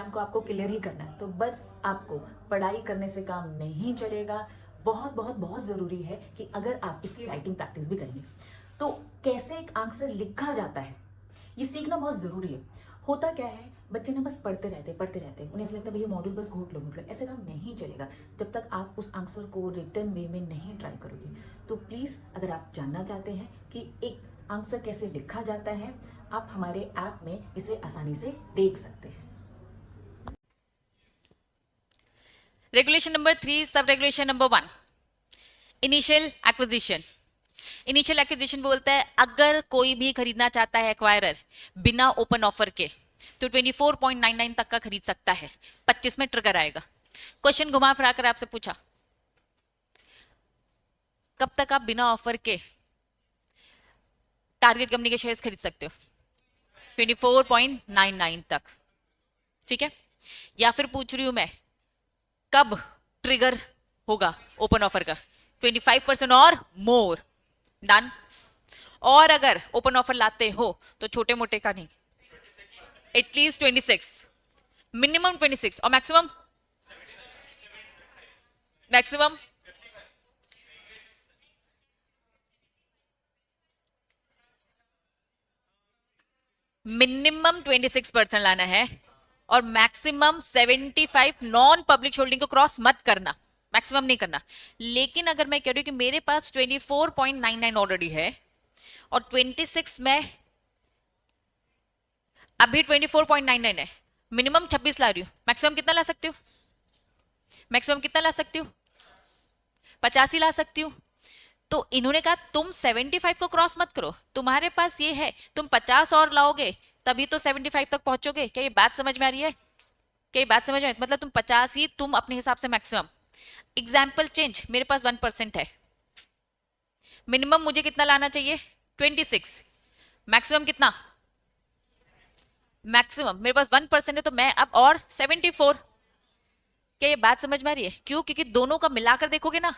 Exam को आपको clear ही करना है, तो बस आपको पढ़ाई करने से काम नहीं चलेगा। बहुत बहुत बहुत ज़रूरी है कि अगर आप इसकी राइटिंग प्रैक्टिस भी करेंगे तो कैसे एक आंसर लिखा जाता है ये सीखना बहुत ज़रूरी है। होता क्या है, बच्चे ना बस पढ़ते रहते, उन्हें ऐसा लगता है भैया मॉड्यूल बस घोट लो, ऐसे काम नहीं चलेगा जब तक आप उस आंसर को रिटर्न वे में नहीं ट्राई करोगे। तो प्लीज़ अगर आप जानना चाहते हैं कि एक आंसर कैसे लिखा जाता है, आप हमारे ऐप में इसे आसानी से देख सकते हैं। Regulation number 3, sub regulation number 1, initial acquisition. Initial acquisition बोलता है अगर कोई भी खरीदना चाहता है एक्वायरर बिना ओपन ऑफर के तो 24.99 तक का खरीद सकता है, 25 में ट्रिगर आएगा। क्वेश्चन घुमा फिरा कर आपसे पूछा कब तक आप बिना ऑफर के टारगेट कंपनी के शेयर्स खरीद सकते हो? 24.99 तक, ठीक है। या फिर पूछ रही हूं मैं कब ट्रिगर होगा ओपन ऑफर का? 25% और मोर, डन। और अगर ओपन ऑफर लाते हो तो छोटे मोटे का नहीं, एटलीस्ट 26, मिनिमम 26 और मैक्सिमम मैक्सिमम मिनिमम 26% लाना है और मैक्सिमम 75 नॉन पब्लिक होल्डिंग को क्रॉस मत करना, मैक्सिमम नहीं करना। लेकिन अगर मैं कह रही हूं कि मेरे पास 24.99 ऑलरेडी है और 26 में अभी 24.99 है, मिनिमम 26 ला रही हूं, मैक्सिमम कितना ला सकती हूँ? मैक्सिमम कितना ला सकती हूँ? 85 ला सकती हूँ। तो इन्होंने कहा तुम 75 को क्रॉस मत करो, तुम्हारे पास ये है, तुम 50 और लाओगे तभी तो 75 तक पहुंचोगे। क्या ये बात समझ में आ रही है? क्या ये बात समझ में? मतलब तुम 50 ही तुम अपने हिसाब से मैक्सिमम। एग्जाम्पल चेंज, मेरे पास 1% है, मिनिमम मुझे कितना लाना चाहिए? 26, मैक्सिमम कितना? मैक्सिमम मेरे पास 1% है तो मैं अब और 74। क्या ये बात समझ में आ रही है? क्यों? क्योंकि दोनों का मिलाकर देखोगे ना,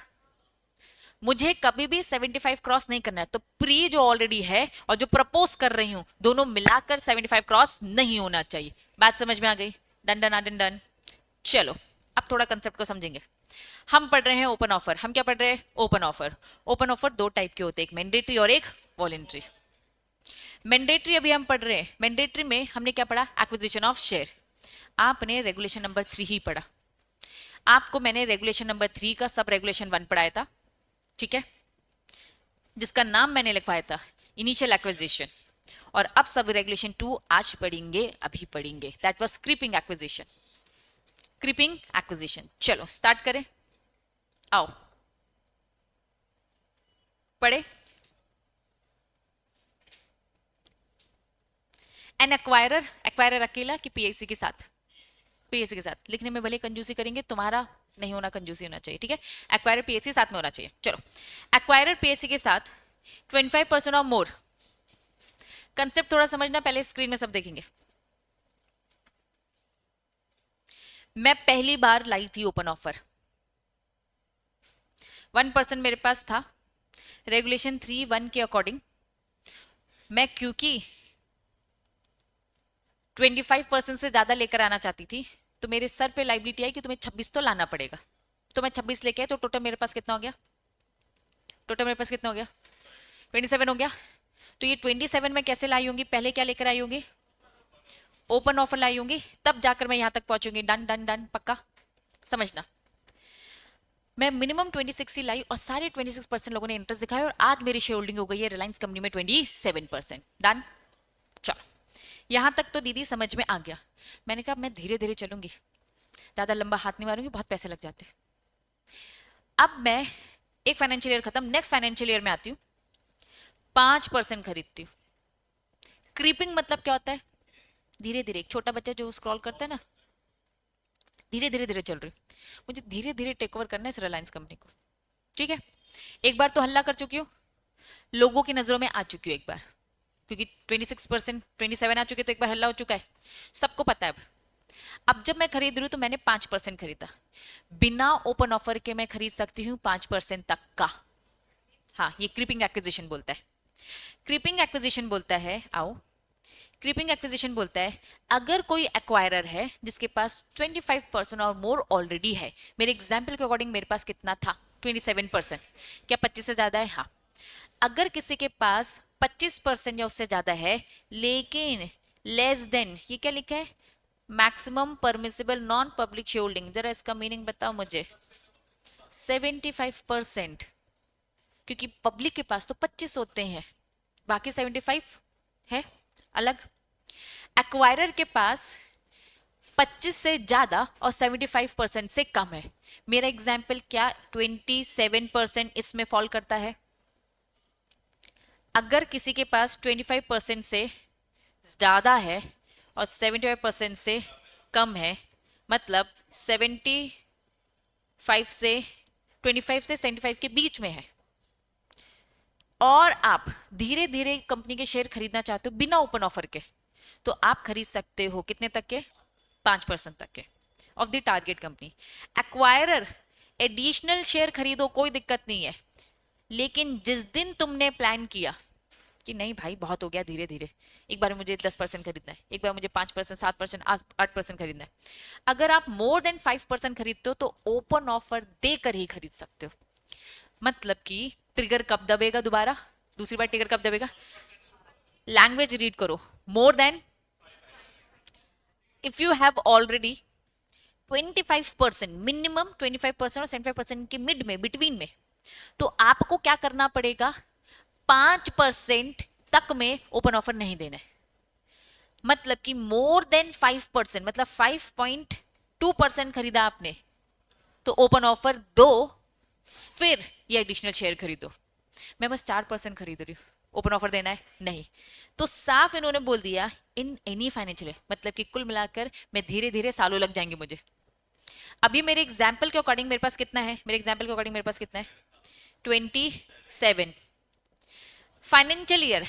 मुझे कभी भी 75 क्रॉस नहीं करना है, तो प्री जो ऑलरेडी है और जो प्रपोज कर रही हूं दोनों मिलाकर 75 क्रॉस नहीं होना चाहिए। बात समझ में आ गई? Done done done done. चलो अब थोड़ा कंसेप्ट को समझेंगे। हम पढ़ रहे हैं ओपन ऑफर। हम क्या पढ़ रहे हैं? Open offer. ओपन ऑफर दो टाइप के होते हैं, एक मैंडेटरी और एक वॉलेंट्री। मैंडेटरी अभी हम पढ़ रहे हैं, मैंडेटरी में हमने क्या पढ़ा? Acquisition of share. आपने रेगुलेशन नंबर 3 ही पढ़ा। आपको मैंने रेगुलेशन नंबर 3 का सब रेगुलेशन 1 पढ़ाया था, ठीक है, जिसका नाम मैंने लिखवाया था इनिशियल एक्विजिशन। और अब सब रेगुलेशन 2 आज पढ़ेंगे, अभी पढ़ेंगे, that was creeping acquisition. Creeping acquisition, चलो स्टार्ट करें, आओ पढ़े। एन एक्वायरर, एक्वायरर अकेला कि पीएसी के साथ? पीएसी के साथ। लिखने में भले कंजूसी करेंगे, तुम्हारा नहीं होना, कंजूसी होना चाहिए, ठीक है। एक्वायरर पीएसी साथ में होना चाहिए। चलो, एक्वायरर पीएसी के साथ 25% और मोर। कंसेप्ट थोड़ा समझना, पहले स्क्रीन में सब देखेंगे। मैं पहली बार लाई थी ओपन ऑफर, 1% मेरे पास था। रेगुलेशन 3(1) के अकॉर्डिंग मैं क्योंकि 25% से ज्यादा लेकर आना चाहती थी तो मेरे सर पे लाइबिलिटी आई कि तुम्हें 26 तो लाना पड़ेगा। तो मैं 26 लेके आई, तो टोटल मेरे पास कितना हो गया? टोटल मेरे पास कितना हो गया? 27 हो गया। तो ये 27 में कैसे लाई होंगी? पहले क्या लेकर आई होंगी? ओपन ऑफर लाई होंगी, तब जाकर मैं यहां तक पहुंचूंगी। डन डन डन, पक्का समझना। मैं मिनिमम 26 ही लाई और सारे 26% लोगों ने इंटरेस्ट दिखाया और आज मेरी शेयर होल्डिंग हो गई है रिलायंस कंपनी में 27%। डन। चलो यहां तक तो दीदी समझ में आ गया। मैंने कहा मैं धीरे धीरे चलूंगी, ज्यादा लंबा हाथ नहीं मारूंगी, बहुत पैसे लग जाते। अब मैं एक फाइनेंशियल ईयर खत्म, नेक्स्ट फाइनेंशियल ईयर में आती हूँ, 5% खरीदती हूँ। क्रीपिंग मतलब क्या होता है? धीरे धीरे, एक छोटा बच्चा जो स्क्रॉल करता है ना, धीरे धीरे धीरे चल रही हूँ, मुझे धीरे धीरे टेक ओवर करना है इस रिलायंस कंपनी को, ठीक है। एक बार तो हल्ला कर चुकी हूँ, लोगों की नजरों में आ चुकी हूँ एक बार, क्योंकि 26%, 27 आ चुके तो एक बार हल्ला हो चुका है, सबको पता है। अब जब मैं खरीद रही हूँ तो मैंने 5% खरीदा, बिना ओपन ऑफर के मैं खरीद सकती हूँ 5% तक का। हाँ, ये क्रीपिंग एक्विजिशन बोलता है। क्रीपिंग एक्विजिशन बोलता है, आओ, क्रीपिंग एक्विजिशन बोलता है अगर कोई एक्वायरर है जिसके पास 25% और मोर ऑलरेडी है, मेरे एग्जाम्पल के अकॉर्डिंग मेरे पास कितना था 27%, क्या 25 से ज्यादा है? हाँ। अगर किसी के पास 25% या उससे ज्यादा है लेकिन लेस देन, ये क्या लिखा है, maximum permissible non public share holding, जरा इसका मीनिंग बताओ मुझे। 75%, क्योंकि पब्लिक के पास तो 25 होते हैं, बाकी 75 है अलग। एक्वायरर के पास 25 से ज्यादा और 75% से कम है। मेरा एग्जाम्पल क्या 27% इसमें फॉल करता है। अगर किसी के पास 25% से ज्यादा है और 75% से कम है, मतलब 75 से 25 से 75 के बीच में है, और आप धीरे धीरे कंपनी के शेयर खरीदना चाहते हो बिना ओपन ऑफर के, तो आप खरीद सकते हो कितने तक के? 5% तक के of the target company. Acquirer additional share खरीदो, कोई दिक्कत नहीं है, लेकिन जिस दिन तुमने प्लान किया कि नहीं भाई बहुत हो गया, धीरे धीरे, एक बार मुझे 10% खरीदना है, एक बार मुझे 5%, 7%, 8% खरीदना है, अगर आप मोर देन 5% खरीदते हो तो ओपन ऑफर देकर ही खरीद सकते हो। मतलब कि ट्रिगर कब दबेगा? दोबारा दूसरी बार ट्रिगर कब दबेगा? लैंग्वेज रीड करो। More than, if you have already 25%, minimum 25% और 75% के मिड में, बिटवीन में, तो आपको क्या करना पड़ेगा? 5% तक में ओपन ऑफर नहीं देना है। मतलब कि मोर देन 5%, मतलब 5.2% खरीदा आपने, तो ओपन ऑफर दो, फिर ये एडिशनल शेयर खरीदो। मैं बस 4% खरीद रही हूँ, ओपन ऑफर देना है नहीं, तो साफ इन्होंने बोल दिया इन एनी फाइनेंशियल, मतलब कि कुल मिलाकर मैं धीरे धीरे सालों लग जाएंगे मुझे। अभी मेरे एग्जाम्पल के अकॉर्डिंग मेरे पास कितना है? मेरे एग्जाम्पल के अकॉर्डिंग मेरे पास कितना है? 27। फाइनेंशियल ईयर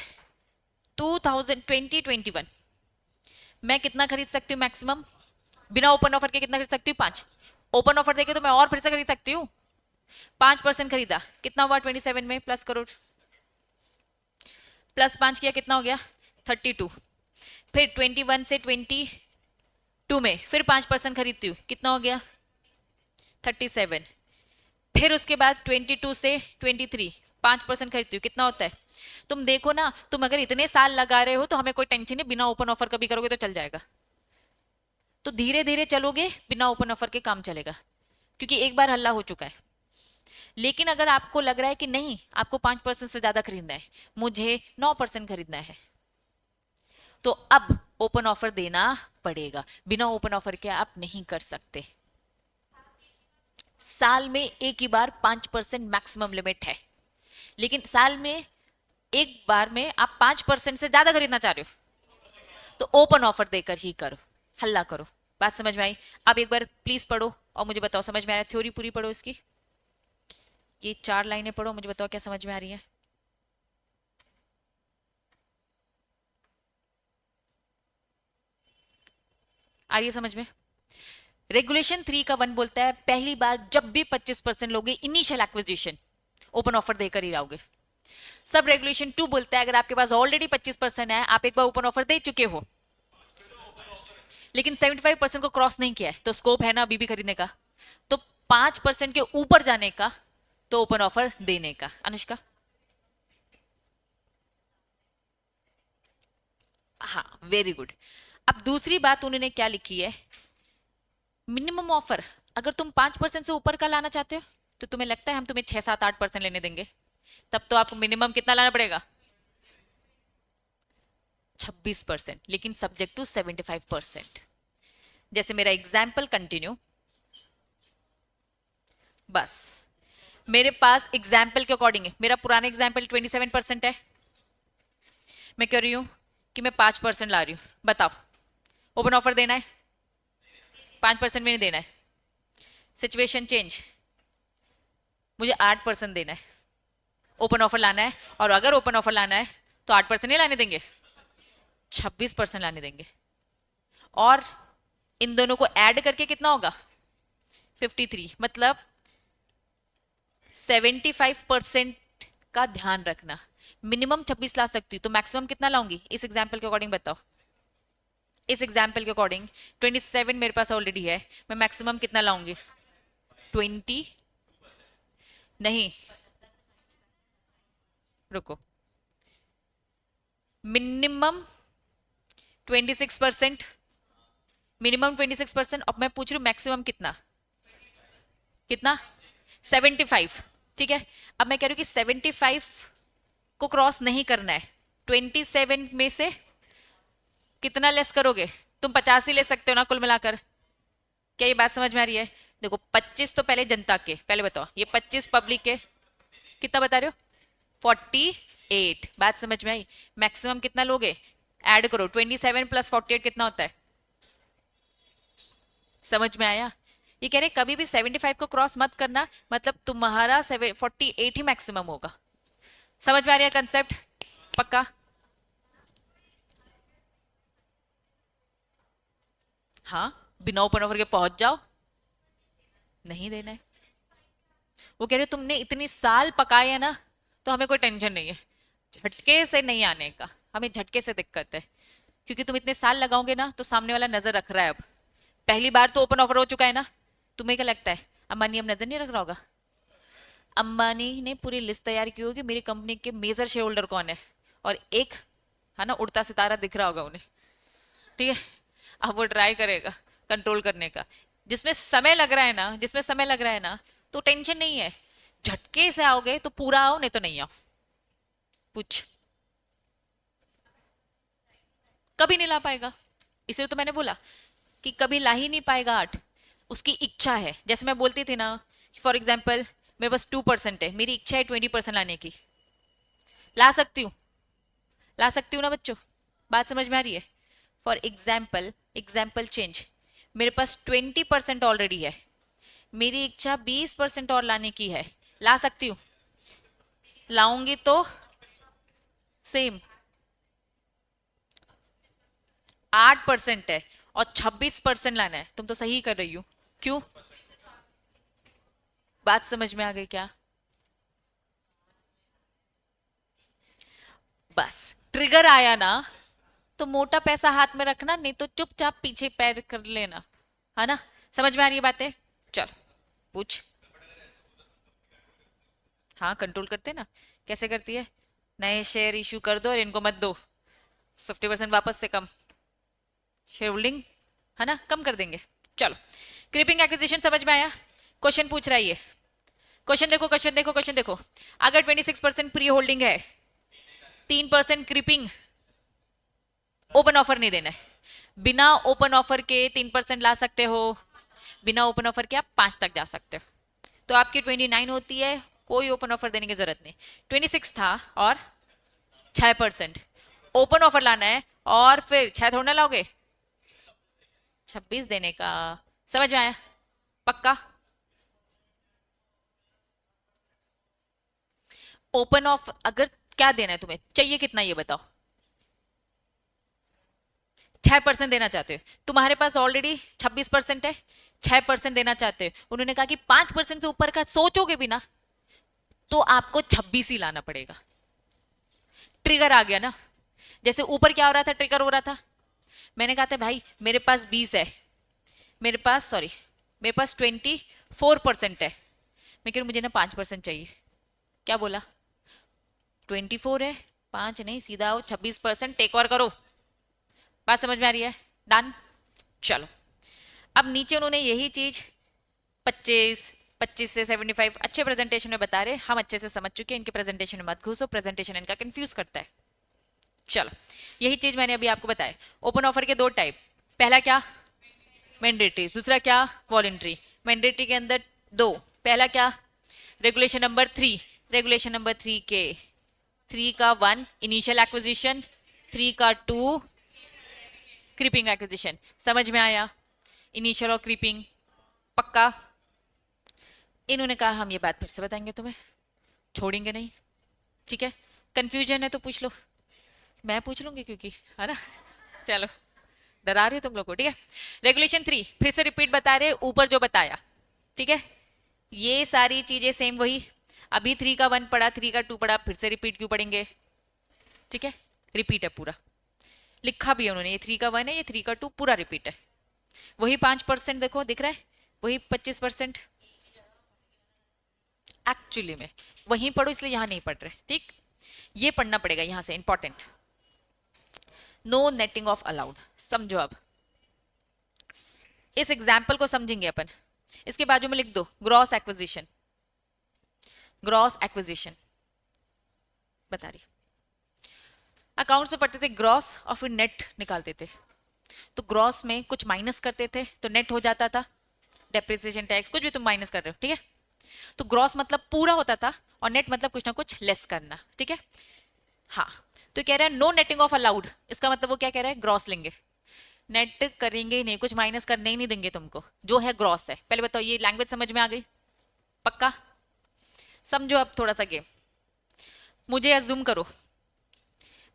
2020-21 मैं कितना खरीद सकती हूँ मैक्सिमम? बिना ओपन ऑफर के कितना खरीद सकती हूँ? 5। ओपन ऑफर देके तो मैं और फिर से खरीद सकती हूँ। 5% खरीदा, कितना हुआ 27 में? प्लस करो, प्लस 5 किया, कितना हो गया? 32। फिर 21 से 22 में फिर 5% खरीदती हूँ, कितना हो गया? 37। फिर उसके बाद 22 से 23 5% खरीदती हूँ, कितना होता है? तुम देखो ना, तुम अगर इतने साल लगा रहे हो तो हमें कोई टेंशन नहीं, बिना ओपन ऑफर कभी करोगे तो चल जाएगा। तो धीरे धीरे चलोगे, बिना ओपन ऑफर के काम चलेगा, क्योंकि एक बार हल्ला हो चुका है। लेकिन अगर आपको लग रहा है कि नहीं, आपको 5% से ज्यादा खरीदना है, मुझे 9% खरीदना है, तो अब ओपन ऑफर देना पड़ेगा। बिना ओपन ऑफर के आप नहीं कर सकते। साल में एक ही बार 5% मैक्सिमम लिमिट है, लेकिन साल में एक बार में आप 5% से ज्यादा खरीदना चाह रहे हो तो ओपन ऑफर देकर ही करो, हल्ला करो। बात समझ में आई? अब एक बार प्लीज पढ़ो और मुझे बताओ समझ में आया? थ्योरी पूरी पढ़ो इसकी, ये 4 लाइनें पढ़ो, मुझे बताओ क्या समझ में आ रही है। आ रही है समझ में? रेगुलेशन 3 का 1 बोलता है पहली बार जब भी 25% लोगे इनिशियल एक्विजिशन ओपन ऑफर देकर ही लाओगे। सब रेगुलेशन 2 बोलता है अगर आपके पास ऑलरेडी 25% है, आप एक बार ओपन ऑफर दे चुके हो लेकिन 75% को क्रॉस नहीं किया है, तो स्कोप है ना अभी भी खरीदने का, तो 5% के ऊपर जाने का, तो ओपन ऑफर देने का। अनुष्का? हाँ, वेरी गुड। अब दूसरी बात उन्होंने क्या लिखी है, मिनिमम ऑफर अगर तुम 5% से ऊपर का लाना चाहते हो तो तुम्हें लगता है हम तुम्हें 6, 7, 8% लेने देंगे? तब तो आपको मिनिमम कितना लाना पड़ेगा? 26%, लेकिन सब्जेक्ट टू 75%। जैसे मेरा एग्जाम्पल कंटिन्यू, बस मेरे पास एग्जाम्पल के अकॉर्डिंग है, मेरा पुराना एग्जाम्पल 27% है, मैं कह रही हूं कि मैं 5% ला रही हूं, बताओ ओपन ऑफर देना है? 5% में नहीं देना है, सिचुएशन चेंज, मुझे 8% देना है, ओपन ऑफर लाना है, और अगर ओपन ऑफर लाना है तो 8% नहीं लाने देंगे, 26% लाने देंगे। और इन दोनों को ऐड करके कितना होगा? 53। मतलब 75% का ध्यान रखना। मिनिमम 26 ला सकती हूँ, तो मैक्सिमम कितना लाऊंगी इस एग्जाम्पल के अकॉर्डिंग बताओ? इस एग्जाम्पल के अकॉर्डिंग 27 मेरे पास ऑलरेडी है, मैं मैक्सिमम कितना लाऊंगी? 20 नहीं, रुको, मिनिमम 26%, मिनिमम 26%। अब मैं पूछ रही हूँ मैक्सिमम कितना? कितना? 75। ठीक है, अब मैं कह रही हूँ कि 75 को क्रॉस नहीं करना है। 27 में से कितना लेस करोगे? तुम 50 ही ले सकते हो ना कुल मिलाकर। क्या ये बात समझ में आ रही है? देखो 25 तो पहले जनता के, पहले बताओ, ये 25 पब्लिक के, कितना बता रहे हो? 48। बात समझ में आई? मैक्सिमम कितना लोगे? ऐड करो, 27 प्लस 48 कितना होता है? समझ में आया? ये कह रहे कभी भी 75 को क्रॉस मत करना, मतलब तुम्हारा 48 ही मैक्सिमम होगा। समझ में आ रहा है कंसेप्ट? पक्का? हाँ, बिना ओपन ऑफर के पहुंच जाओ। नहीं देना है। वो कह रहे तुमने इतनी साल पकाए है ना, तो हमें कोई टेंशन नहीं है, झटके से नहीं आने का, हमें झटके से दिक्कत है, क्योंकि तुम इतने साल लगाओगे ना तो सामने वाला नजर रख रहा है। अब पहली बार तो ओपन ऑफर हो चुका है ना, तुम्हें क्या लगता है अंबानी अब नजर नहीं रख रहा होगा? अंबानी ने पूरी लिस्ट तैयार की होगी मेरी कंपनी के मेजर शेयर होल्डर कौन है, और एक है ना उड़ता सितारा दिख रहा होगा उन्हें। ठीक है, अब वो ट्राई करेगा कंट्रोल करने का। जिसमें समय लग रहा है ना, जिसमें समय लग रहा है ना, तो टेंशन नहीं है, झटके से आओगे तो पूरा आओ, नहीं तो नहीं आओ। पूछ, कभी नहीं ला पाएगा। इसलिए तो मैंने बोला कि कभी ला ही नहीं पाएगा 8। उसकी इच्छा है, जैसे मैं बोलती थी ना, फॉर एग्जाम्पल मेरे पास 2% है, मेरी इच्छा है 20% लाने की, ला सकती हूँ, ला सकती हूँ ना बच्चों? बात समझ में आ रही है? फॉर एग्जाम्पल, एग्जाम्पल चेंज, मेरे पास 20% ऑलरेडी है, मेरी इच्छा 20% और लाने की है, ला सकती हूँ? लाऊंगी तो सेम 8% है और 26% लाना है। तुम तो सही कर रही हो। क्यों? बात समझ में आ गई क्या? बस ट्रिगर आया ना, तो मोटा पैसा हाथ में रखना, नहीं तो चुपचाप पीछे पैर कर लेना, है ना? समझ में आ रही है बातें? चल पूछ। हाँ कंट्रोल करते ना, कैसे करती है? नए शेयर इशू कर दो और इनको मत दो, 50% वापस से कम शेयर होल्डिंग, है ना, कम कर देंगे। चलो, क्रीपिंग एक्विजिशन समझ में आया? क्वेश्चन पूछ रहा है ये, क्वेश्चन देखो, क्वेश्चन देखो, क्वेश्चन देखो। अगर 26% प्री होल्डिंग है, 3% क्रीपिंग, ओपन ऑफर नहीं देना है। बिना ओपन ऑफर के 3% ला सकते हो, बिना ओपन ऑफर के आप 5 तक जा सकते हो। तो आपकी 29 होती है, कोई ओपन ऑफर देने की जरूरत नहीं। 26 था और 6% ओपन ऑफर लाना है, और फिर 6 थोड़ा ना लाओगे, 26 देने का। समझ में आया? पक्का? ओपन ऑफ अगर क्या देना है तुम्हें, चाहिए कितना ये बताओ? 6% देना चाहते हो, तुम्हारे पास ऑलरेडी 26% है, 6% देना चाहते हो। उन्होंने कहा कि 5% से ऊपर का सोचोगे भी ना, तो आपको 26 ही लाना पड़ेगा। ट्रिगर आ गया ना, जैसे ऊपर क्या हो रहा था, ट्रिगर हो रहा था। मैंने कहा था भाई मेरे पास 20 है, मेरे पास सॉरी मेरे पास 24% है, मैं कह रही मुझे ना 5% चाहिए। क्या बोला? 24 है, 5 नहीं, सीधा आओ 26% टेक ओवर करो। बात समझ में आ रही है? डन। चलो, अब नीचे उन्होंने यही चीज 25 से 75 अच्छे प्रेजेंटेशन में बता रहे, हम अच्छे से समझ चुके हैं, इनके प्रेजेंटेशन में मत घुसो, प्रेजेंटेशन इनका कंफ्यूज करता है। चलो, यही चीज मैंने अभी आपको बताया। ओपन ऑफर के 2 टाइप, पहला क्या? मैंडेटरी, दूसरा क्या? वॉलेंट्री। मैंडेटरी के अंदर 2, पहला क्या? रेगुलेशन नंबर 3, रेगुलेशन नंबर 3 के 3 का 1 इनिशियल एक्विजिशन, 3 का 2 क्रीपिंग एक्विजिशन। समझ में आया? इनिशियल और क्रीपिंग, पक्का? इन्होंने कहा हम ये बात फिर से बताएंगे तुम्हें, छोड़ेंगे नहीं। ठीक है, कंफ्यूजन है तो पूछ लो, मैं पूछ लूंगी क्योंकि, है ना? चलो, डरा रही हो तुम लोग को। ठीक है, रेगुलेशन 3 फिर से रिपीट बता रहे, ऊपर जो बताया। ठीक है, ये सारी चीजें सेम वही। अभी 3 का 1 पढ़ा, 3 का 2 पढ़ा, फिर से रिपीट क्यों पढ़ेंगे? ठीक है, रिपीट है पूरा। लिखा भी है उन्होंने, ये 3 का 1 है, ये 3 का 2 पूरा रिपीट है। वही 5% देखो दिख रहा है, वही 25%। एक्चुअली में वहीं पढ़ो, इसलिए यहां नहीं पढ़ रहे, ठीक। ये पढ़ना पड़ेगा यहां से, important. No netting off allowed, समझो अब इस एग्जाम्पल को समझेंगे अपन। इसके बाजू में लिख दो ग्रॉस एक्विजिशन, ग्रॉस एक्विजिशन बता रही। अकाउंट से पढ़ते थे ग्रॉस और फिर नेट निकालते थे। तो ग्रॉस में कुछ माइनस करते थे तो नेट हो जाता था, डेप्रिसिएशन टैक्स कुछ भी तुम माइनस कर रहे हो, ठीक है। तो ग्रॉस मतलब पूरा होता था और नेट मतलब कुछ ना कुछ लेस करना, ठीक है। हाँ, तो कह रहा है नो नेटिंग ऑफ अलाउड, इसका मतलब वो क्या कह रहा है, ग्रॉस लेंगे, नेट करेंगे ही नहीं, कुछ माइनस करने ही नहीं देंगे तुमको, जो है ग्रॉस है। पहले बताओ ये लैंग्वेज समझ में आ गई, पक्का। समझो अब थोड़ा सा गेम। मुझे अज्यूम करो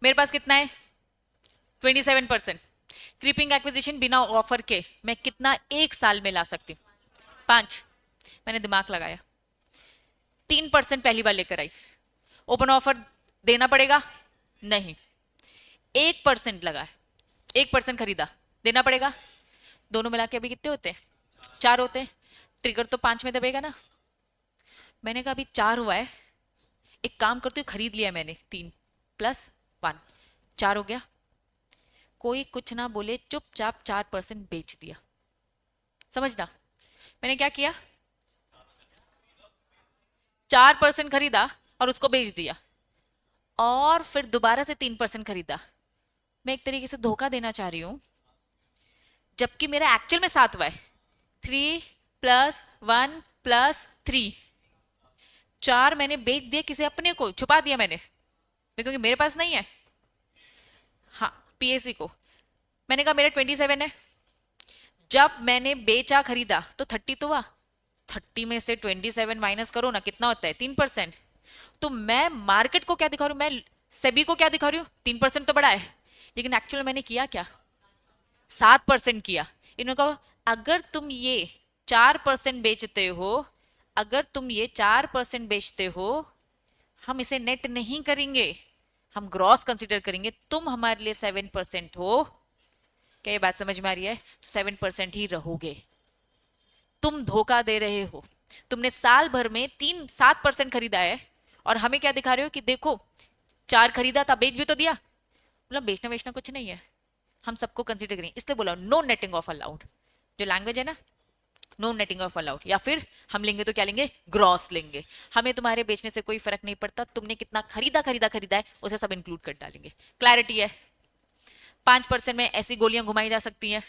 मेरे पास कितना है 27%। क्रीपिंग एक्विजिशन बिना ऑफर के मैं कितना एक साल में ला सकती हूँ, 5। मैंने दिमाग लगाया, 3% पहली बार लेकर आई, ओपन ऑफर देना पड़ेगा नहीं, 1% लगा है, 1% खरीदा, देना पड़ेगा। दोनों मिला के अभी कितने होते हैं, 4 होते हैं। ट्रिगर तो 5 में दबेगा ना। मैंने कहा अभी 4 हुआ है, एक काम करती हूँ, खरीद लिया मैंने 3 + 1, 4 हो गया। कोई कुछ ना बोले, चुपचाप 4% बेच दिया। समझना, मैंने क्या किया, 4% खरीदा और उसको बेच दिया, और फिर दोबारा से 3% खरीदा। मैं एक तरीके से धोखा देना चाह रही हूं, जबकि मेरा एक्चुअल में 7 हुआ है। 3 + 1 + 3, 4 मैंने बेच दिया, किसी अपने को छुपा दिया मैंने, क्योंकि मेरे पास नहीं है। हाँ, पीएससी को मैंने कहा मेरा 27 है। जब मैंने बेचा खरीदा तो 30 तो हुआ, 30 में से 27 माइनस करो ना, कितना होता है 3%। तो मैं मार्केट को क्या दिखा रही हूँ, मैं सेबी को क्या दिखा रही हूँ, 3% तो बड़ा है, लेकिन एक्चुअली मैंने किया क्या, 7% किया। इन्होंने कहा अगर तुम ये 4% बेचते हो, अगर तुम ये 4% बेचते हो, हम इसे नेट नहीं करेंगे, हम ग्रॉस कंसिडर करेंगे, तुम हमारे लिए 7% हो। क्या ये बात समझ में आ रही है, तो 7% ही रहोगे। तुम धोखा दे रहे हो, तुमने साल भर में 7% खरीदा है और हमें क्या दिखा रहे हो कि देखो 4 खरीदा था, बेच भी तो दिया। मतलब बेचना बेचना कुछ नहीं है, हम सबको कंसिडर करें, इसलिए बोला नो नेटिंग ऑफ अलाउड। जो लैंग्वेज है ना, नो नेटिंग ऑफ अलाउड, या फिर हम लेंगे तो क्या लेंगे, ग्रॉस लेंगे। हमें तुम्हारे बेचने से कोई फर्क नहीं पड़ता, तुमने कितना खरीदा है उसे सब इंक्लूड कर डालेंगे। क्लैरिटी है। 5% में ऐसी गोलियां घुमाई जा सकती हैं,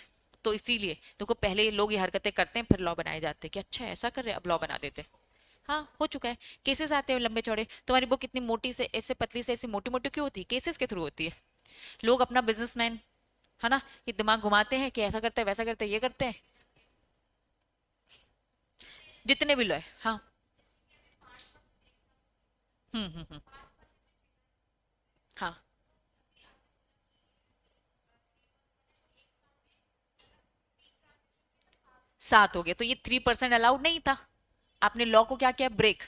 तो इसीलिए देखो पहले लोग ये हरकतें करते हैं, फिर लॉ बनाए जाते हैं कि अच्छा ऐसा कर रहे हैं, अब लॉ बना देते हैं। हाँ, हो चुका है, केसेस आते हैं लंबे चौड़े। तुम्हारी बुक इतनी मोटी से, ऐसे पतली से ऐसी मोटी मोटी क्यों होती है, केसेस के थ्रू होती है। लोग अपना बिजनेसमैन है ना, ये दिमाग घुमाते हैं कि ऐसा करते हैं, वैसा करते हैं, ये करते हैं, जितने भी लो है। हाँ, हम्म, हाँ, 7 हो गया, तो ये 3% अलाउड नहीं था, आपने लॉ को क्या किया, ब्रेक।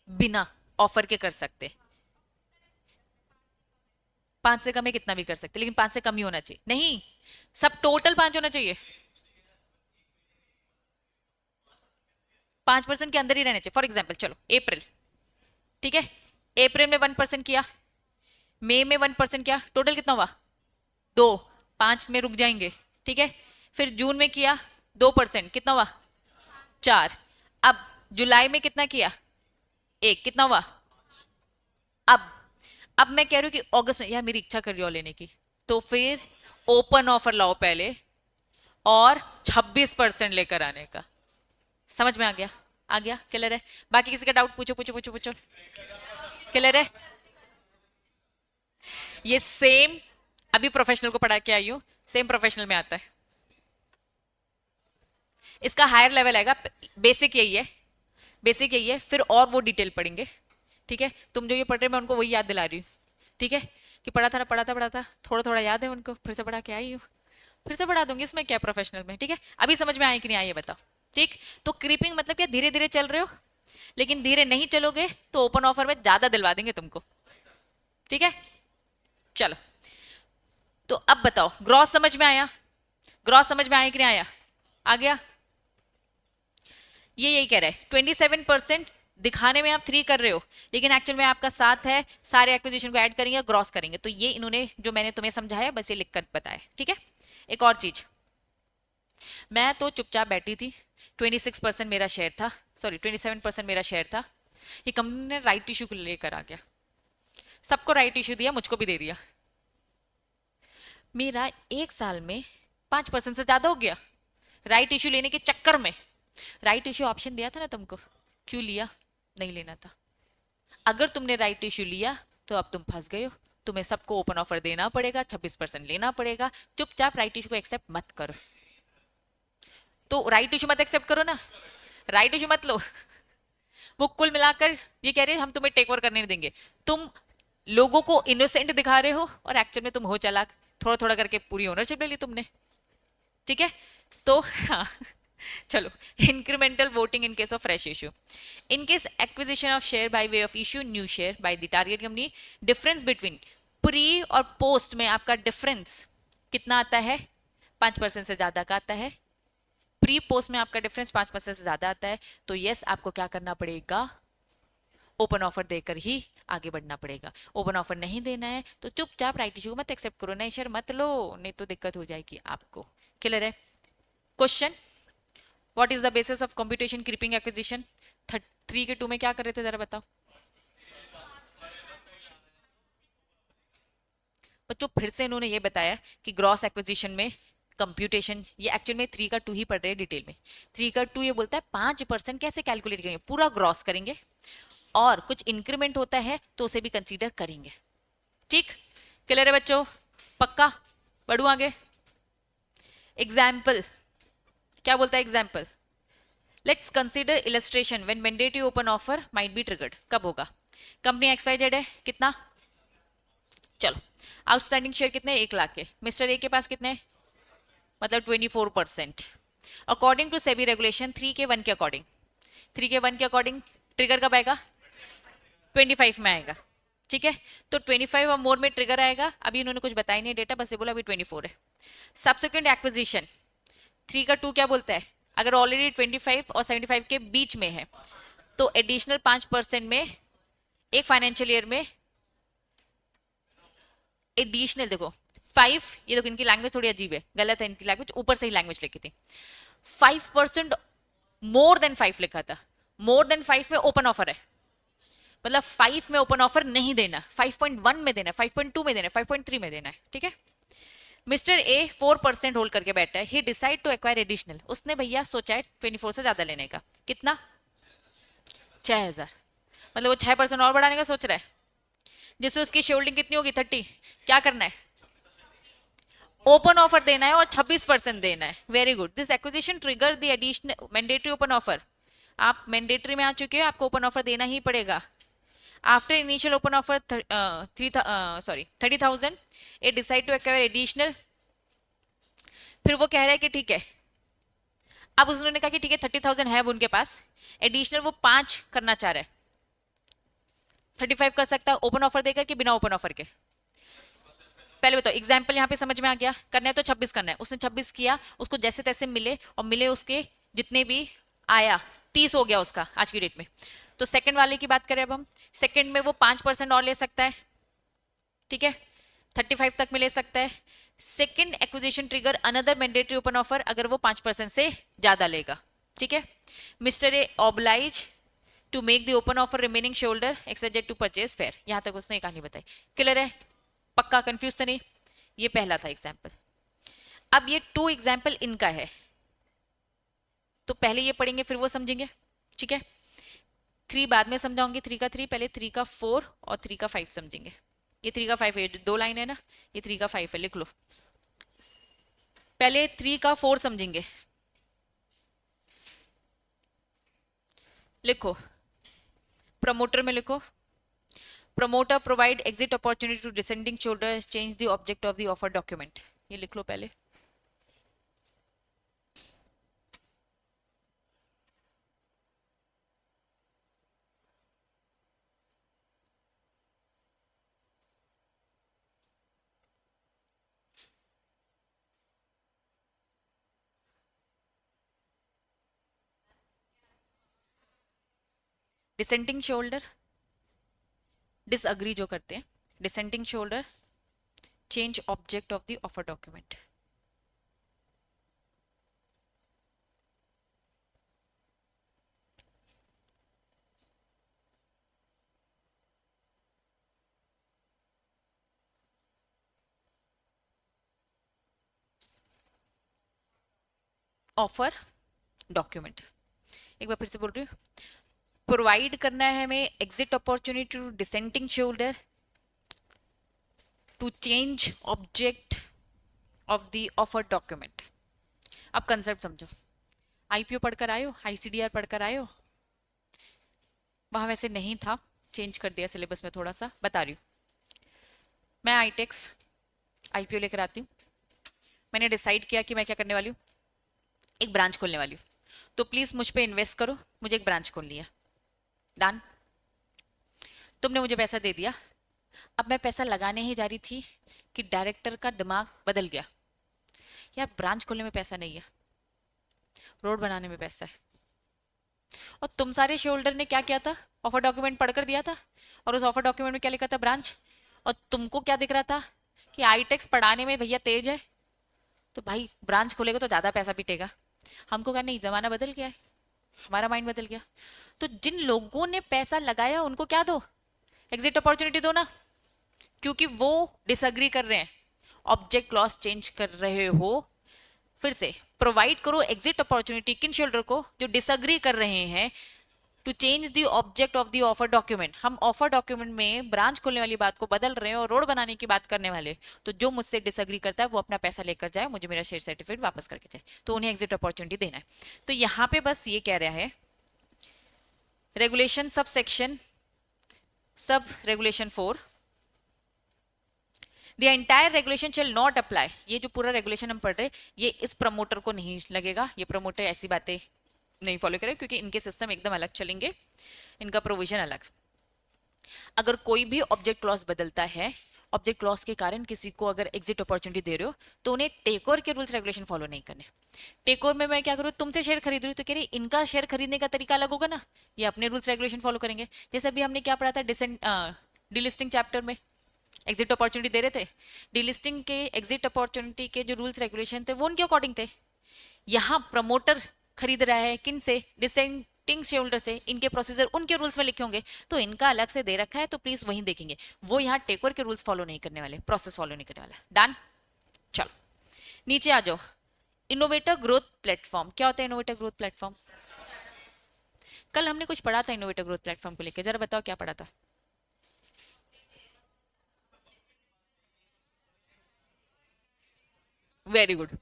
बिना ऑफर के कर सकते, 5 से कम है कितना भी कर सकते, लेकिन 5 से कम ही होना चाहिए, नहीं सब टोटल 5 होना चाहिए, 5% के अंदर ही रहने चाहिए। फॉर एग्जाम्पल चलो अप्रैल, ठीक है, अप्रैल में 1% किया, मई में 1% किया, टोटल कितना हुआ 2, 5 में रुक जाएंगे, ठीक है। फिर जून में किया 2%, कितना हुआ 4। अब जुलाई में कितना किया 1, कितना हुआ। अब अब मैं कह रही हूँ कि अगस्त में, यार मेरी इच्छा कर रही हो लेने की, तो फिर ओपन ऑफर लाओ पहले और 26% लेकर आने का। समझ में आ गया, आ गया, क्लियर है। बाकी किसी का डाउट पूछो पूछो पूछो पूछो, क्लियर है। ये सेम अभी प्रोफेशनल को पढ़ा के आई हूँ, सेम प्रोफेशनल में आता है, इसका हायर लेवल आएगा। बेसिक यही है, बेसिक यही है, फिर और वो डिटेल पढ़ेंगे, ठीक है। तुम जो ये पढ़ रहे मैं उनको वही याद दिला रही हूँ, ठीक है, कि पढ़ा था ना, पढ़ा था, थोड़ा थोड़ा याद है उनको, फिर से पढ़ा के आई हूँ, फिर से पढ़ा दूंगी, इसमें क्या प्रोफेशनल में, ठीक है। अभी समझ में आई कि नहीं आई ये बताओ, ठीक। तो क्रीपिंग मतलब क्या, धीरे धीरे चल रहे हो, लेकिन धीरे नहीं चलोगे तो ओपन ऑफर में ज्यादा दिलवा देंगे तुमको, ठीक है, चलो। तो अब बताओ, ग्रॉस समझ में आया? ग्रॉस समझ में आया कि नहीं आया? आ गया? ये यही कह रहा है 27% दिखाने में आप 3 कर रहे हो, लेकिन एक्चुअल में आपका 7 है। सारे एक्विजिशन को ऐड करेंगे, ग्रॉस करेंगे। तो ये इन्होंने जो मैंने तुम्हें समझाया बस ये लिख कर बताया, ठीक है। एक और चीज, मैं तो चुपचाप बैठी थी, 26% मेरा शेयर था, सॉरी 27% मेरा शेयर था। ये कंपनी ने राइट इशू को लेकर आ गया, सबको राइट इशू दिया, मुझको भी दे दिया। मेरा एक साल में 5% से ज्यादा हो गया राइट इशू लेने के चक्कर में। राइट इशू ऑप्शन दिया था ना तुमको, क्यों लिया? नहीं लेना था। अगर तुमने राइट इशू लिया तो अब तुम फंस गए हो, तुम्हें सबको ओपन ऑफर देना पड़ेगा, 26% लेना पड़ेगा। चुपचाप राइट इशू को एक्सेप्ट मत करो। तो राइट इशू मत एक्सेप्ट करो ना, राइट इशू मत लो। वो कुल मिलाकर ये कह रहे हैं हम तुम्हें टेक ओवर करने नहीं देंगे। तुम लोगों को इनोसेंट दिखा रहे हो और एक्चुअल में तुम हो चालाक, थोड़ा थोड़ा करके पूरी ओनरशिप ले ली तुमने, ठीक है। तो हाँ, चलो। Incremental voting in case of fresh issue, in case acquisition of share by way of issue new share by the target company, difference between pre और पोस्ट में आपका डिफरेंस कितना आता है? 5% से ज्यादा का आता है। प्री पोस्ट में आपका डिफरेंस 5% से ज्यादा आता है, तो यस आपको क्या करना पड़ेगा? ओपन ऑफर देकर ही आगे बढ़ना पड़ेगा। ओपन ऑफर नहीं देना है तो चुपचाप राइट इशू को मत एक्सेप्ट करो, नहीं शेयर मत लो, नहीं तो दिक्कत हो जाएगी आपको। क्लियर है? Question, what is the basis of computation creeping acquisition? 3 के 2 में क्या कर रहे थे जरा बताओ बच्चों। फिर से इन्होंने ये बताया कि ग्रॉस एक्विजिशन में कंप्यूटेशन, ये एक्चुअल में 3 का 2 ही पढ़ रहे हैं डिटेल में। 3 का 2 ये बोलता है 5% कैसे कैलकुलेट करेंगे, पूरा ग्रॉस करेंगे और कुछ इंक्रीमेंट होता है तो उसे भी कंसीडर करेंगे। ठीक, क्लियर है बच्चों? पक्का? बढ़ू आगे। एग्जाम्पल क्या बोलता है? Example, let's consider illustration when mandatory open offer might be triggered. कब होगा? कंपनी XYZ है, कितना? चलो, आउटस्टैंडिंग शेयर कितने? 1 लाख के। मिस्टर ए के पास कितने? मतलब 24%। अकॉर्डिंग टू सेबी रेगुलेशन 3 के 1 के अकॉर्डिंग, 3 के 1 के अकॉर्डिंग ट्रिगर कब आएगा? 25 में आएगा, ठीक है। तो 25 और मोर में ट्रिगर आएगा। अभी इन्होंने कुछ बताया नहीं डेटा, बस ये बोला अभी 24 है। सब्सिक्वेंट एक्विजिशन 3 का 2 क्या बोलता है? अगर ऑलरेडी 25 और 75 के बीच में है तो एडिशनल 5% में एक फाइनेंशियल ईयर में एडिशनल, देखो 5, ये देखो इनकी लैंग्वेज थोड़ी अजीब है, गलत है इनकी लैंग्वेज, ऊपर से ही लैंग्वेज लिखी थी। 5% मोर देन 5 लिखा था, मोर देन 5 में ओपन ऑफर है, मतलब 5 में ओपन ऑफर नहीं देना, 5.1 में देना, 5.2 में देना, 5.3 में देना है, ठीक है। मिस्टर ए 4% होल्ड करके बैठा है, ही डिसाइड टू एक्वायर एडिशनल, उसने भैया सोचा है 24 से ज्यादा लेने का। कितना? 6,000, मतलब वो 6% और बढ़ाने का सोच रहा है, जिससे उसकी शेयरहोल्डिंग कितनी होगी? 30। क्या करना है? ओपन ऑफर देना है और 26% देना है। Very good, this acquisition trigger the additional mandatory open offer. आप मैंडेटरी में आ चुके हो, आपको ओपन ऑफर देना ही पड़ेगा। After initial open offer 30,000 A decide to acquire additional. फिर वो कह रहा है कि ठीक है, अब उन्होंने कहा कि ठीक है 30,000 है अब उनके पास, एडिशनल वो 5 करना चाह रहा है। 35 कर सकता है ओपन ऑफर देकर कि बिना ओपन ऑफर के? पहले बताओ, एग्जाम्पल यहाँ पे समझ में आ गया? करना है तो 26 करना है। उसने 26 किया, उसको जैसे तैसे मिले और मिले उसके जितने भी आया, 30 हो गया उसका आज की डेट में। तो सेकंड वाले की बात करें अब हम, सेकंड में वो 5% और ले सकता है, ठीक है, 35 तक में ले सकता है। Second acquisition trigger another mandatory open offer अगर वो 5% से ज्यादा लेगा, ठीक है। Mister A obliged to make the open offer remaining shareholder XYZ to purchase fair. यहां तक उसने कहानी बताई। क्लियर है? पक्का? कंफ्यूज तो नहीं? ये पहला था एग्जाम्पल। अब ये 2 एग्जाम्पल इनका है, तो पहले ये पढ़ेंगे फिर वो समझेंगे, ठीक है। 3 बाद में समझाऊंगी, 3 का 3, पहले 3 का 4 और 3 का 5 समझेंगे। ये 3 का 5 है, 2 लाइन है ना, ये 3 का 5 है, लिख लो। पहले 3 का 4 समझेंगे, लिखो। प्रमोटर में लिखो, promoter provide exit opportunity to descending shoulders change the object of the offer document। ये लिख लो पहले। डिसेंटिंग शोल्डर, डिसअग्री जो करते हैं, dissenting shoulder, change object of the offer document. Offer document, एक बार फिर से बोल रही हूँ, प्रोवाइड करना है हमें exit opportunity to dissenting shareholder to change object of the offer document. अब कंसेप्ट समझो, आईपीओ पढ़कर आयो, आईसीडीआर पढ़कर आयो, वहां वैसे नहीं था, चेंज कर दिया सिलेबस में थोड़ा सा, बता रही हूँ। मैं आईटेक्स आईपीओ लेकर आती हूँ, मैंने डिसाइड किया कि मैं क्या करने वाली हूँ, एक ब्रांच खोलने वाली हूँ, तो प्लीज मुझ पे इन्वेस्ट करो, मुझे एक ब्रांच खोलनी है, डन। तुमने मुझे पैसा दे दिया, अब मैं पैसा लगाने ही जा रही थी कि डायरेक्टर का दिमाग बदल गया, यार ब्रांच खोलने में पैसा नहीं है, रोड बनाने में पैसा है। और तुम सारे शेयर होल्डर ने क्या किया था, ऑफर डॉक्यूमेंट पढ़कर दिया था, और उस ऑफर डॉक्यूमेंट में क्या लिखा था, ब्रांच। और तुमको क्या दिख रहा था कि आईटेक्स पढ़ाने में भैया तेज है, तो भाई ब्रांच खोलेगा तो ज्यादा पैसा पिटेगा। हमको क्या, नहीं, जमाना बदल गया है, हमारा माइंड बदल गया। तो जिन लोगों ने पैसा लगाया उनको क्या दो, एग्जिट अपॉर्चुनिटी दो ना, क्योंकि वो डिसएग्री कर रहे हैं, ऑब्जेक्ट क्लॉज चेंज कर रहे हो। फिर से प्रोवाइड करो एग्जिट अपॉर्चुनिटी किन शेल्डर को, जो डिसएग्री कर रहे हैं, to change the object of the offer document. हम ऑफर डॉक्यूमेंट में ब्रांच खोलने वाली बात को बदल रहे हैं और रोड बनाने की बात करने वाले। तो जो मुझसे डिसएग्री करता है वो अपना पैसा लेकर जाए, मुझे मेरा शेयर सर्टिफिकेट वापस करके जाए, तो उन्हें एग्जिट अपॉर्चुनिटी देना है। तो यहाँ पे बस ये कह रहा है, regulation sub section sub regulation 4, the entire regulation shall not apply. ये जो पूरा रेगुलेशन हम पढ़ रहे हैं, ये इस प्रमोटर को नहीं लगेगा, ये प्रमोटर ऐसी बातें नहीं फॉलो करेगा, क्योंकि इनके सिस्टम एकदम अलग चलेंगे, इनका प्रोविजन अलग। अगर कोई भी ऑब्जेक्ट क्लॉज बदलता है, ऑब्जेक्ट क्लॉज के कारण किसी को अगर एग्जिट अपॉर्चुनिटी दे रहे हो, तो उन्हें टेक ओवर के रूल्स रेगुलेशन फॉलो नहीं करने। टेक ओवर में मैं क्या करूँ, तुमसे शेयर खरीद रही हूँ, तो कह रही इनका शेयर खरीदने का तरीका अलग होगा ना, ये अपने रूल्स रेगुलेशन फॉलो करेंगे। जैसे अभी हमने क्या पढ़ा था डिलिस्टिंग चैप्टर में, एग्जिट अपॉर्चुनिटी दे रहे थे, डिलिस्टिंग के एग्जिट अपॉर्चुनिटी के जो रूल्स रेगुलेशन थे वो उनके अकॉर्डिंग थे। यहाँ प्रमोटर खरीद रहा है किन से, डिसेंटिंग शेयर होल्डर से, इनके प्रोसीजर उनके रूल्स में लिखे होंगे, तो इनका अलग से दे रखा है, तो प्लीज वहीं देखेंगे। वो यहाँ टेक ओवर के रूल्स फॉलो नहीं करने वाले, प्रोसेस फॉलो नहीं करने वाला। डन, चलो नीचे आ जाओ। इनोवेटर ग्रोथ प्लेटफॉर्म, क्या होता है इनोवेटर ग्रोथ प्लेटफॉर्म? कल हमने कुछ पढ़ा था इनोवेटर ग्रोथ प्लेटफॉर्म को लेकर, जरा बताओ क्या पढ़ा था। Very good.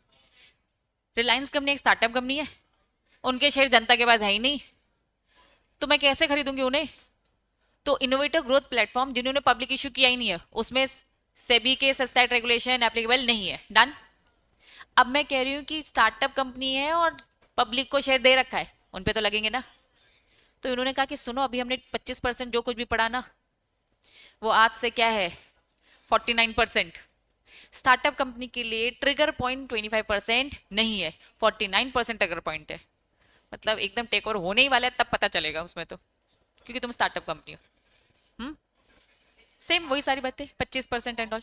रिलायंस कंपनी एक स्टार्टअप कंपनी है, उनके शेयर जनता के पास है ही नहीं, तो मैं कैसे खरीदूंगी उन्हें? तो इनोवेटर ग्रोथ प्लेटफॉर्म जिन्होंने पब्लिक इशू किया ही नहीं है, उसमें सेबी के सस्टैट रेगुलेशन एप्लीकेबल नहीं है। डन। अब मैं कह रही हूँ कि स्टार्टअप कंपनी है और पब्लिक को शेयर दे रखा है, उन पे तो लगेंगे ना। तो इन्होंने कहा कि सुनो, अभी हमने 25% जो कुछ भी पढ़ा ना, वो आज से क्या है 49%। स्टार्टअप कंपनी के लिए ट्रिगर पॉइंट 25% नहीं है, 49% ट्रिगर पॉइंट है। मतलब एकदम टेक ओवर होने ही वाला है, तब पता चलेगा उसमें तो, क्योंकि तुम स्टार्टअप कंपनी हो। सेम वही सारी बातें, 25% एंड ऑल,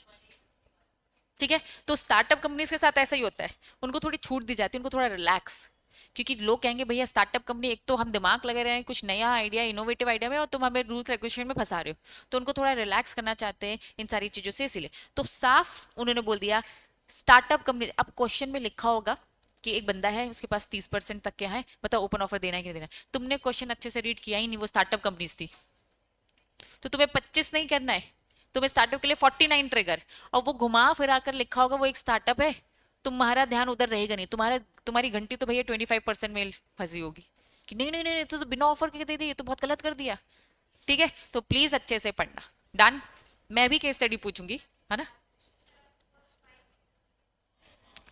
ठीक है। तो स्टार्टअप कंपनीज के साथ ऐसा ही होता है, उनको थोड़ी छूट दी जाती है, उनको थोड़ा रिलैक्स, क्योंकि लोग कहेंगे भैया स्टार्टअप कंपनी, एक तो हम दिमाग लगे रहे हैं कुछ नया आइडिया, इनोवेटिव आइडिया में, और तुम हमें रूल्स रेगुलेशन में फंसा रहे हो, तो उनको थोड़ा रिलैक्स करना चाहते हैं इन सारी चीजों से, इसीलिए तो साफ उन्होंने बोल दिया स्टार्टअप कंपनी। अब क्वेश्चन में लिखा होगा कि एक बंदा है, उसके पास 30% तक के हैं, बताओ ओपन ऑफर देना है कि नहीं देना है। तुमने क्वेश्चन अच्छे से रीड किया ही नहीं, वो स्टार्टअप कंपनीज थी, तो तुम्हें 25 नहीं करना है, तुम्हें स्टार्टअप के लिए 49 ट्रिगर, और वो घुमा फिरा कर लिखा होगा वो एक स्टार्टअप है, तुम्हारा ध्यान उधर रहेगा नहीं, तुम्हारी घंटी तो भैया 25% में फंसी होगी कि नहीं नहीं नहीं, तो बिना ऑफर के दे दी, तो बहुत गलत कर दिया। ठीक है, तो प्लीज अच्छे से पढ़ना। डन। मैं भी केस स्टडी पूछूंगी, है ना।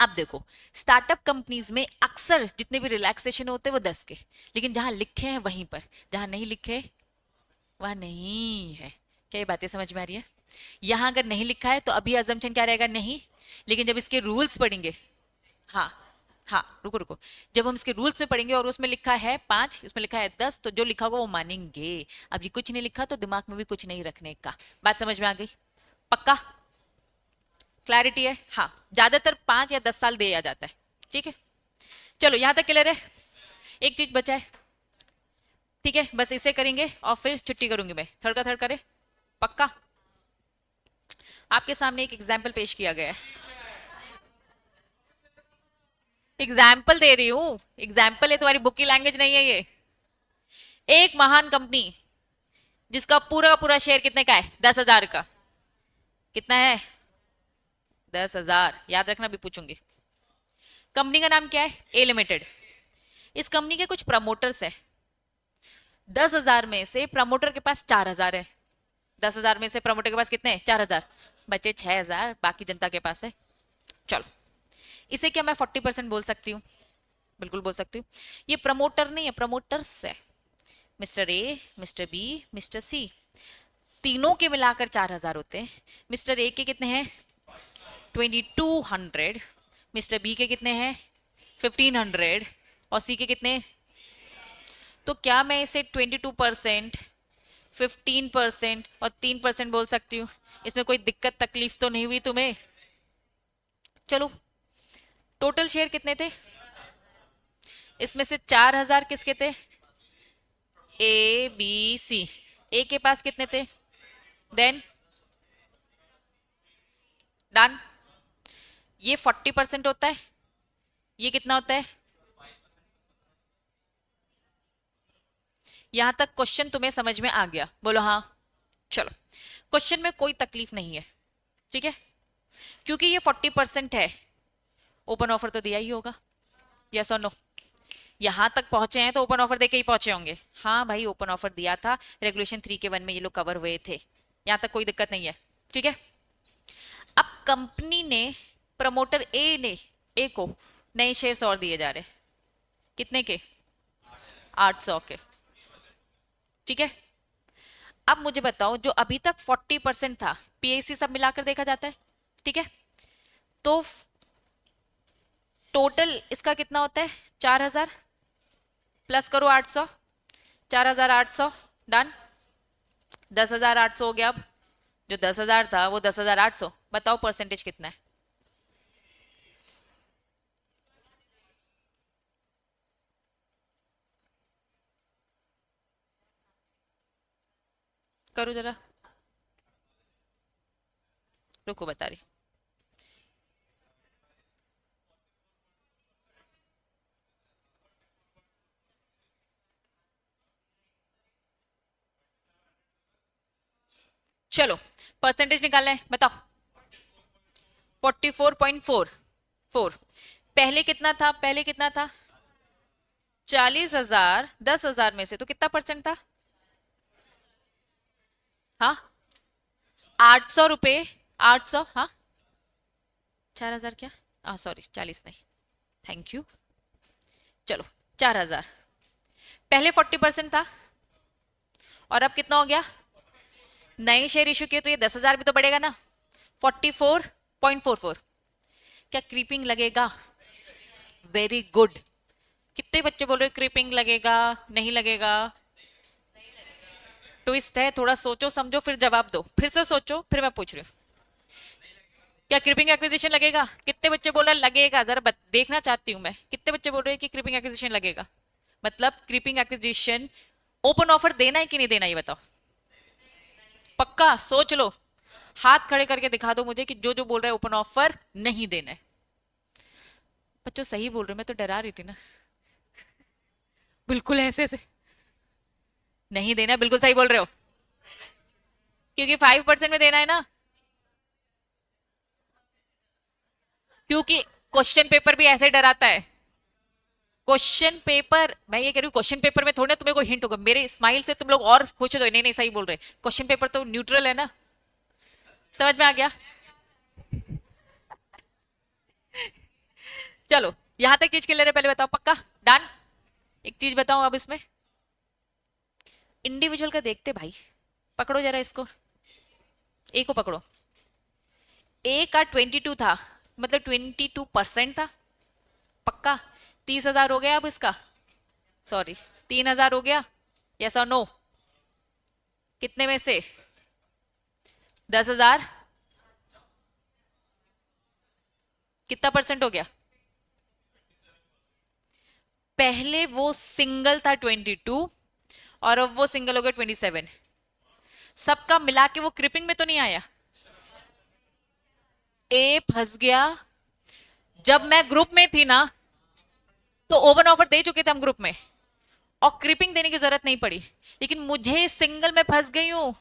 अब देखो, स्टार्टअप कंपनीज में अक्सर जितने भी रिलैक्सेशन होते हैं वो 10 के, लेकिन जहां लिखे हैं वहीं पर, जहां नहीं लिखे वह नहीं है। क्या ये बातें समझ में आ रही है? यहां अगर नहीं लिखा है तो अभी अजम्पशन क्या रहेगा, नहीं, लेकिन जब इसके रूल्स पढ़ेंगे, हाँ हाँ रुको रुको, जब हम इसके रूल्स में पढ़ेंगे और उसमें लिखा है 5, उसमें लिखा है 10, तो जो लिखा होगा वो मानेंगे। अब ये कुछ नहीं लिखा तो दिमाग में भी कुछ नहीं रखने का। बात समझ में आ गई? पक्का? क्लैरिटी है? हाँ, ज्यादातर 5 या 10 साल दिया जाता है। ठीक है, चलो यहां तक क्लियर है। एक चीज बचा है, ठीक है, बस इसे करेंगे और फिर छुट्टी करूंगी मैं। थर्ड का थर्ड करे? पक्का? आपके सामने एक एग्जाम्पल पेश किया गया है। एग्जाम्पल दे रही हूं, एग्जाम्पल है, तुम्हारी बुक की लैंग्वेज नहीं है ये। एक महान कंपनी जिसका पूरा का पूरा शेयर कितने का है? 10,000 का। कितना है? 10,000। याद रखना, भी पूछूंगी। कंपनी का नाम क्या है? ए लिमिटेड। इस कंपनी के कुछ प्रमोटर्स है। 10,000 में से प्रमोटर के पास 4,000 है। 10,000 में से प्रमोटर के पास कितने हैं? 4,000। बचे 6,000 बाकी जनता के पास है। चलो, इसे क्या मैं 40% बोल सकती हूँ? बिल्कुल बोल सकती हूँ। ये प्रमोटर नहीं है, प्रमोटर्स है। Mister A, mister B, mister C, तीनों के मिलाकर 4,000 होते हैं। मिस्टर ए के कितने हैं? 2200। मिस्टर बी के कितने हैं? 1500। और सी के कितने? तो क्या मैं इसे 22%, 15% और 3% बोल सकती हूँ? इसमें कोई दिक्कत तकलीफ तो नहीं हुई तुम्हें? चलो, टोटल शेयर कितने थे? इसमें से 4,000 किसके थे? A B C. ए के पास कितने थे? Then done. ये 40% होता है, ये कितना होता है? यहां तक क्वेश्चन तुम्हें समझ में आ गया? बोलो हाँ। चलो, क्वेश्चन में कोई तकलीफ नहीं है, ठीक है, क्योंकि ये 40% है। ओपन ऑफर तो दिया ही होगा, यस और नो? यहां तक पहुंचे हैं तो ओपन ऑफर देके ही पहुंचे होंगे। हाँ भाई, ओपन ऑफर दिया था, रेगुलेशन 3 के 1 में ये लोग कवर हुए थे। यहां तक कोई दिक्कत नहीं है, ठीक है। अब कंपनी ने, प्रमोटर ए को नए शेयर्स और दिए जा रहे। कितने के? 800 के, ठीक है। अब मुझे बताओ, जो अभी तक 40% था, पीएसी सब मिलाकर देखा जाता है, ठीक है, तो टोटल इसका कितना होता है? 4,000 प्लस करो 800, 4,800। डन। 10,800 हो गया। अब जो 10,000 था वो 10,800। बताओ परसेंटेज कितना है? करो जरा, रुको बता रही। चलो, परसेंटेज निकालना है, बताओ। 44.44। पहले कितना था? पहले कितना था? 40,000। 10,000 में से तो कितना परसेंट था? हाँ, 800 रुपये। 800, हाँ। 4,000 क्या? सॉरी, 40 नहीं, थैंक यू। चलो, 4,000। पहले 40% था, और अब कितना हो गया? नए शेयर इशू किए तो ये 10,000 भी तो बढ़ेगा ना। 44.44। क्या क्रीपिंग लगेगा? Very good. कितने बच्चे बोल रहे क्रीपिंग लगेगा? नहीं लगेगा? ट्विस्ट है, थोड़ा सोचो समझो फिर जवाब दो। फिर से सोचो, फिर मैं पूछ रही हूँ। क्या क्रीपिंग एक्विजिशन लगेगा? कितने बच्चे बोल रहे लगेगा? जरा देखना चाहती हूँ मैं, कितने बच्चे बोल रहे हैं कि क्रीपिंग एक्विजिशन लगेगा? मतलब क्रीपिंग एक्विजिशन ओपन ऑफर देना है कि नहीं देना, ये बताओ। पक्का? सोच लो, हाथ खड़े करके दिखा दो मुझे कि जो जो बोल रहा है ओपन ऑफर नहीं देना है। बच्चों सही बोल रहे, मैं तो डरा रही थी ना। बिल्कुल ऐसे ऐसे नहीं देना है, बिल्कुल सही बोल रहे हो, क्योंकि 5% में देना है ना। क्योंकि क्वेश्चन पेपर भी ऐसे डराता है। क्वेश्चन पेपर, मैं ये कह रही हूँ, क्वेश्चन पेपर में थोड़ा तुम्हें कोई हिंट होगा। मेरे स्माइल से तुम लोग और खुश हो, नहीं नहीं सही बोल रहे। क्वेश्चन पेपर तो न्यूट्रल है ना। समझ में आ गया? चलो, यहां तक चीज क्लियर है? पहले बताओ, पक्का? डन। एक चीज बताओ अब इसमें, इंडिविजुअल का देखते भाई। पकड़ो जरा इसको, ए को पकड़ो। ए का 22 था, मतलब 22% था। पक्का? पक्का? 30,000 हो गया अब इसका, सॉरी 3,000 हो गया, यस और नो? कितने में से? 10,000, कितना परसेंट हो गया? पहले वो सिंगल था 22 और अब वो सिंगल हो गया 27, सबका मिला के वो क्रिपिंग में तो नहीं आया? ए फंस गया। जब मैं ग्रुप में थी ना तो ओपन ऑफर दे चुके थे हम ग्रुप में और क्रिपिंग देने की जरूरत नहीं पड़ी, लेकिन मुझे सिंगल में फंस गई हूं।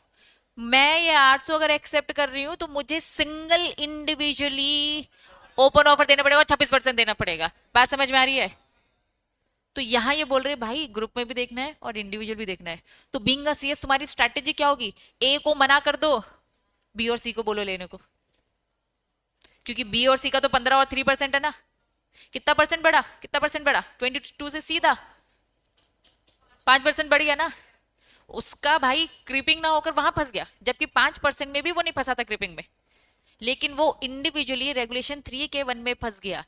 मैं ये 800 अगर एक्सेप्ट कर रही हूं तो मुझे सिंगल इंडिविजुअली ओपन ऑफर देना पड़ेगा, 26% देना पड़ेगा। बात समझ में आ रही है? तो यहां ये बोल रहे हैं भाई ग्रुप में भी देखना है और इंडिविजुअल भी देखना है। तो बीइंग अ सीएस तुम्हारी स्ट्रैटेजी क्या होगी? ए को मना कर दो, बी और सी को बोलो लेने को, क्योंकि बी और सी का तो 15 और 3% है ना। कितना परसेंट बढ़ा? कितना परसेंट बढ़ा? 22 से सीधा 5% बढ़ गया ना। उसका भाई क्रिपिंग ना होकर वहां फंस गया, जबकि 5% में भी वो नहीं फंसा था क्रिपिंग में, लेकिन वो इंडिविजुअली रेगुलेशन 3 के 1 में फंस गया।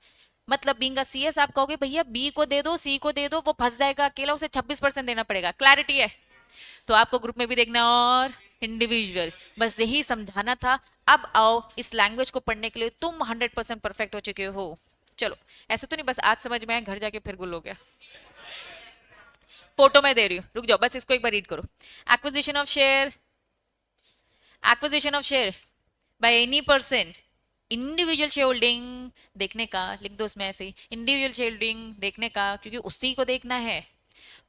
मतलब बीइंग अ सीएस आप कहोगे भैया बी को दे दो, सी को दे दो, वो फंस जाएगा अकेला, उसे 26% देना पड़ेगा। क्लैरिटी है? तो आपको ग्रुप में भी देखना और इंडिविजुअल, बस यही समझाना था। अब आओ इस लैंग्वेज को पढ़ने के लिए तुम 100% परफेक्ट हो चुके हो। चलो, ऐसे तो नहीं बस आज समझ में आया, घर जाके फिर गुल हो गया। फोटो में दे रही हूँ, रुक जाओ, बस इसको एक बार रीड करो। Acquisition of share, acquisition of share by any person, individual share holding देखने का, लिख दो उसमें ऐसे ही इंडिविजुअल शेयर होल्डिंग देखने का, क्योंकि उसी को देखना है।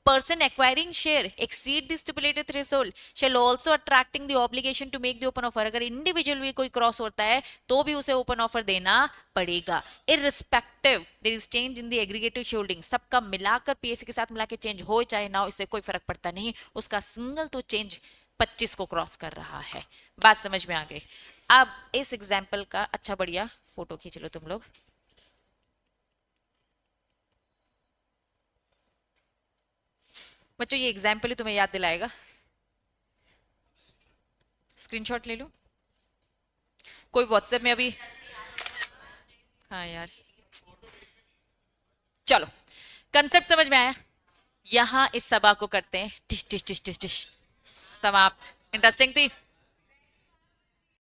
Person acquiring share exceed the stipulated threshold shall also attracting the obligation to make the open offer। अगर इंडिविजुअल भी कोई क्रॉस होता है तो भी उसे ओपन ऑफर देना पड़ेगा, irrespective there is change in the aggregated shareholding। सबका मिलाकर पीएससी के साथ मिला के चेंज हो चाहे ना हो, इससे कोई फर्क पड़ता नहीं, उसका सिंगल तो चेंज 25 को क्रॉस कर रहा है। बात समझ में आ गई? अब इस एग्जाम्पल का अच्छा बढ़िया फोटो खींच लो तुम लोग। बच्चों ये एग्जाम्पल ही तुम्हें याद दिलाएगा, स्क्रीनशॉट ले लो कोई व्हाट्सएप में अभी। हाँ यार, चलो कंसेप्ट समझ में आया? यहां इस सभा को करते हैं टिश टिश टिश टिश टिश, समाप्त। इंटरेस्टिंग थी?